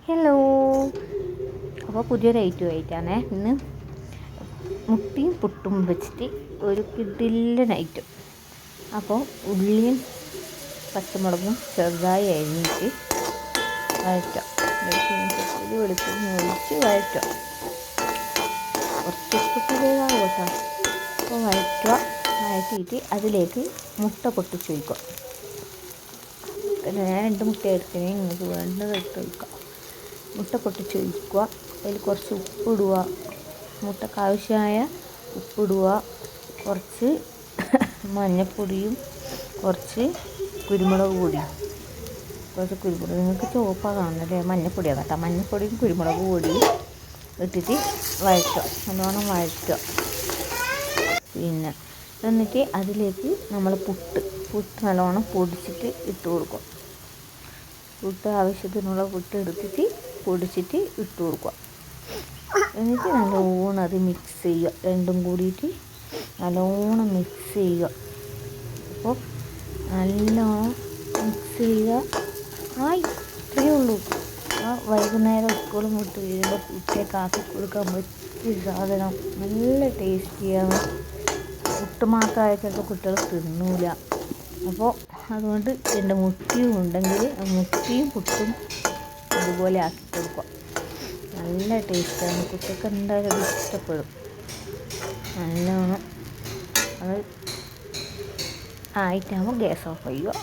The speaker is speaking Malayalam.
ഹലോ. അപ്പോൾ പുതിയൊരു ഐറ്റമായിട്ടാണ് ഇന്ന് മുട്ടയും പുട്ടും വെച്ചിട്ട് ഒരു കിടിലൻ ഐറ്റം. അപ്പോൾ ഉള്ളിയും പച്ചമുളകും ചെറുതായി അരിഞ്ഞിട്ട് വഴറ്റാം. വെളുത്തുള്ളി ഒഴിച്ച് വഴറ്റാം. കുറച്ച് ഉപ്പൊക്കെ വേഗം കേട്ടോ. അപ്പോൾ വഴറ്റിയിട്ട് അതിലേക്ക് മുട്ട പൊട്ടിച്ച് ഒഴിക്കുക. ഞാൻ 2 മുട്ട എടുത്തേ, നിങ്ങൾക്ക് വേണ്ടത് എടുത്ത് ഒഴിക്കാം. മുട്ട പൊട്ടിച്ച് ഒഴിക്കുക. അതിൽ കുറച്ച് ഉപ്പിടുക, മുട്ടക്ക് ആവശ്യമായ ഉപ്പിടുക, കുറച്ച് മഞ്ഞൾപ്പൊടിയും കുറച്ച് കുരുമുളക് പൊടിയും. നിങ്ങൾക്ക് ചുവപ്പാണ് കാണുന്നല്ലേ, മഞ്ഞൾപ്പൊടിയാണ് കേട്ടോ. മഞ്ഞൾപ്പൊടിയും കുരുമുളക് പൊടിയും ഇട്ടിട്ട് വഴറ്റുക, നല്ലോണം വഴറ്റുക. പിന്നെ എന്നിട്ട് അതിലേക്ക് നമ്മൾ പുട്ട് നല്ലോണം പൊടിച്ചിട്ട് ഇട്ട് കൊടുക്കുക. പുട്ട് ആവശ്യത്തിനുള്ള പുട്ട് എടുത്തിട്ട് പൊടിച്ചിട്ട് ഇട്ട് കൊടുക്കുക. എന്നിട്ട് നല്ലോണം അത് മിക്സ് ചെയ്യുക. രണ്ടും കൂടിയിട്ട് നല്ലോണം മിക്സ് ചെയ്യുക. അപ്പോൾ നല്ലോണം മിക്സ് ചെയ്യുക. ഇത്രയേ ഉള്ളൂ. വൈകുന്നേരം സ്കൂളും വിട്ട് വരുമ്പോൾ ഉച്ചയ്ക്ക് ആക്കി കൊടുക്കാൻ പറ്റിയ സാധനം. നല്ല ടേസ്റ്റിയാണ്. പുട്ട് മാത്രമായ ചിലപ്പോൾ കുട്ടികൾ തിന്നൂല. അപ്പോൾ അതുകൊണ്ട് 2 മുട്ടയും ഉണ്ടെങ്കിൽ മുട്ടയും പുട്ടും അതുപോലെ ആക്കി കൊടുക്കുക. നല്ല ടേസ്റ്റാണ്. കുട്ടികൾക്ക് എന്തായാലും അത് ഇഷ്ടപ്പെടും. നല്ലോണം അത് ആയിട്ടാകുമ്പോൾ ഗ്യാസ് ഓഫ് ചെയ്യുക.